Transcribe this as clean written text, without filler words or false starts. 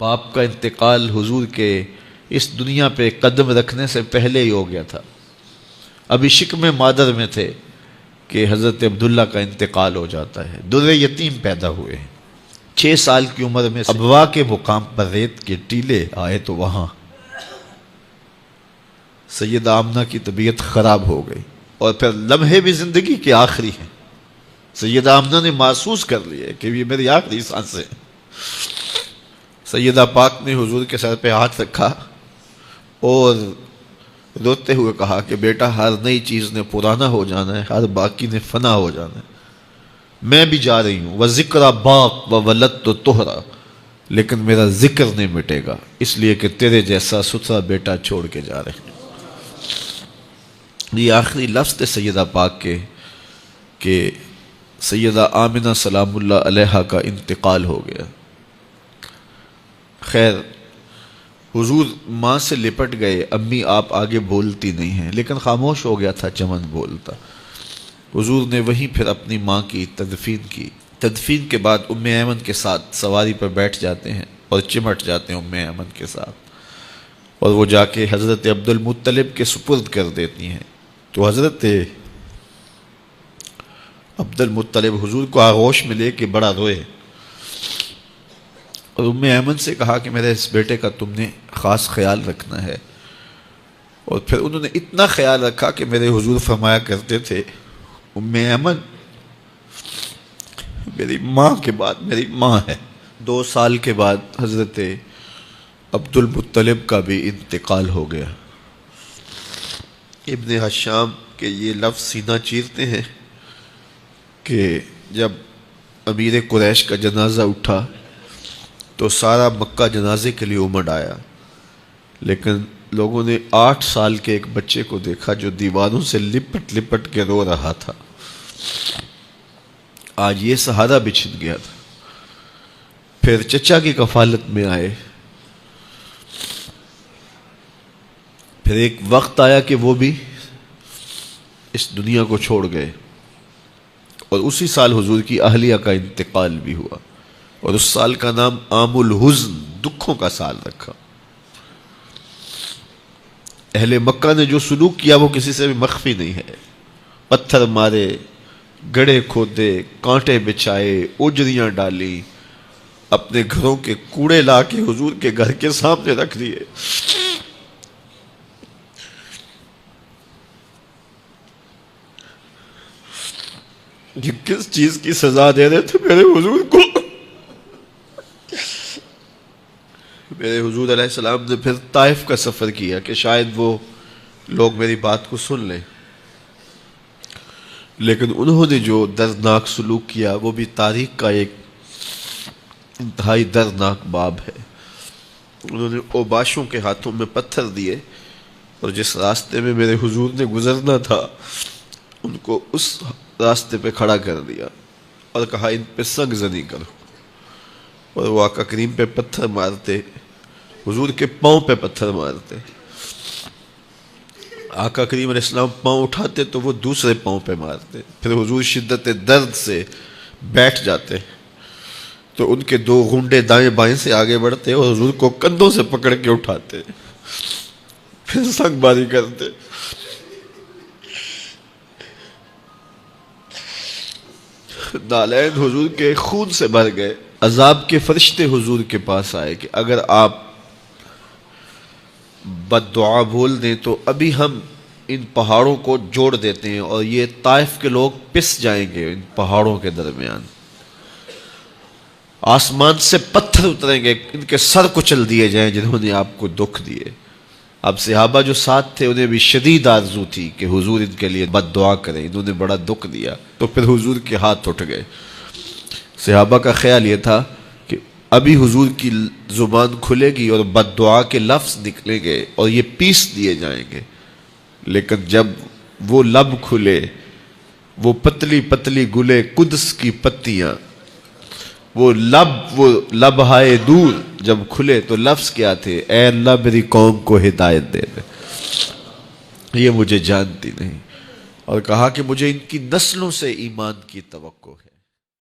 باپ کا انتقال حضور کے اس دنیا پہ قدم رکھنے سے پہلے ہی ہو گیا تھا. ابھی شکم مادر میں تھے کہ حضرت عبداللہ کا انتقال ہو جاتا ہے. در یتیم پیدا ہوئے ہیں. 6 سال کی عمر میں ابوا کے مقام پر ریت کے ٹیلے آئے تو وہاں سیدہ آمنہ کی طبیعت خراب ہو گئی، اور پھر لمحے بھی زندگی کے آخری ہیں. سیدہ آمنہ نے محسوس کر لیا کہ یہ میری آخری سانسیں. سیدہ پاک نے حضور کے سر پہ ہاتھ رکھا اور روتے ہوئے کہا کہ بیٹا، ہر نئی چیز نے پرانا ہو جانا ہے، ہر باقی نے فنا ہو جانا ہے. میں بھی جا رہی ہوں، وَذِكْرَ بَاق وَوَلَدْتُ طُہْرًا، لیکن میرا ذکر نہیں مٹے گا، اس لیے کہ تیرے جیسا ستھرا بیٹا چھوڑ کے جا رہے ہیں. یہ آخری لفظ تھے سیدہ پاک کے کہ سیدہ آمنہ سلام اللہ علیہا کا انتقال ہو گیا. خیر، حضور ماں سے لپٹ گئے. امی آپ آگے بولتی نہیں ہیں، لیکن خاموش ہو گیا تھا چمن بولتا. حضور نے وہیں پھر اپنی ماں کی تدفین کی. تدفین کے بعد ام ایمن کے ساتھ سواری پر بیٹھ جاتے ہیں اور چمٹ جاتے ہیں ام ایمن کے ساتھ، اور وہ جا کے حضرت عبد المطلب کے سپرد کر دیتی ہیں. تو حضرت عبد المطلب حضور کو آغوش میں لے کے بڑا روئے اور ام ایمن سے کہا کہ میرے اس بیٹے کا تم نے خاص خیال رکھنا ہے. اور پھر انہوں نے اتنا خیال رکھا کہ میرے حضور فرمایا کرتے تھے، ام ایمن میری ماں کے بعد میری ماں ہے. 2 سال کے بعد حضرت عبد المطلب کا بھی انتقال ہو گیا. ابن حشام کے یہ لفظ سینہ چیرتے ہیں کہ جب امیر قریش کا جنازہ اٹھا تو سارا مکہ جنازے کے لیے امڑ آیا، لیکن لوگوں نے 8 سال کے ایک بچے کو دیکھا جو دیواروں سے لپٹ لپٹ کے رو رہا تھا. آج یہ سہارا بچھن گیا تھا. پھر چچا کی کفالت میں آئے. پھر ایک وقت آیا کہ وہ بھی اس دنیا کو چھوڑ گئے، اور اسی سال حضور کی اہلیہ کا انتقال بھی ہوا، اور اس سال کا نام عام الحزن، دکھوں کا سال رکھا. اہل مکہ نے جو سلوک کیا وہ کسی سے بھی مخفی نہیں ہے. پتھر مارے، گڑھے کھودے، کانٹے بچھائے، اجریاں ڈالی، اپنے گھروں کے کوڑے لا کے حضور کے گھر کے سامنے رکھ دیے. یہ کس چیز کی سزا دے رہے تھے میرے حضور کو؟ میرے حضور علیہ السلام نے پھر طائف کا سفر کیا کہ شاید وہ لوگ میری بات کو سن لیں، لیکن انہوں نے جو دردناک سلوک کیا وہ بھی تاریخ کا ایک انتہائی دردناک باب ہے. انہوں نے اوباشوں کے ہاتھوں میں پتھر دیے، اور جس راستے میں میرے حضور نے گزرنا تھا ان کو اس راستے پہ کھڑا کر دیا اور کہا ان پہ سنگ زنی کرو. اور وہ آقا کریم پہ پتھر مارتے، حضور کے پاؤں پہ پتھر مارتے. آقا کریم علیہ السلام پاؤں اٹھاتے تو وہ دوسرے پاؤں پہ مارتے. پھر حضور شدت درد سے بیٹھ جاتے تو ان کے 2 گھنڈے دائیں بائیں سے آگے بڑھتے اور حضور کو کندھوں سے پکڑ کے اٹھاتے، پھر سنگ باری کرتے. نالین حضور کے خون سے بھر گئے. عذاب کے فرشتے حضور کے پاس آئے کہ اگر آپ بد دعا بول دیں تو ابھی ہم ان پہاڑوں کو جوڑ دیتے ہیں اور یہ طائف کے لوگ پس جائیں گے ان پہاڑوں کے درمیان. آسمان سے پتھر اتریں گے، ان کے سر کچل دیے جائیں جنہوں نے آپ کو دکھ دیے. اب صحابہ جو ساتھ تھے انہیں بھی شدید آرزو تھی کہ حضور ان کے لیے بد دعا کریں، انہوں نے بڑا دکھ دیا. تو پھر حضور کے ہاتھ اٹھ گئے. صحابہ کا خیال یہ تھا کہ ابھی حضور کی زبان کھلے گی اور بد دعا کے لفظ نکلیں گے اور یہ پیس دیے جائیں گے. لیکن جب وہ لب کھلے، وہ پتلی پتلی گلے قدس کی پتیاں، وہ لب ہائے دور جب کھلے تو لفظ کیا تھے؟ اے اللہ میری قوم کو ہدایت دے دے، یہ مجھے جانتی نہیں. اور کہا کہ مجھے ان کی نسلوں سے ایمان کی توقع ہے.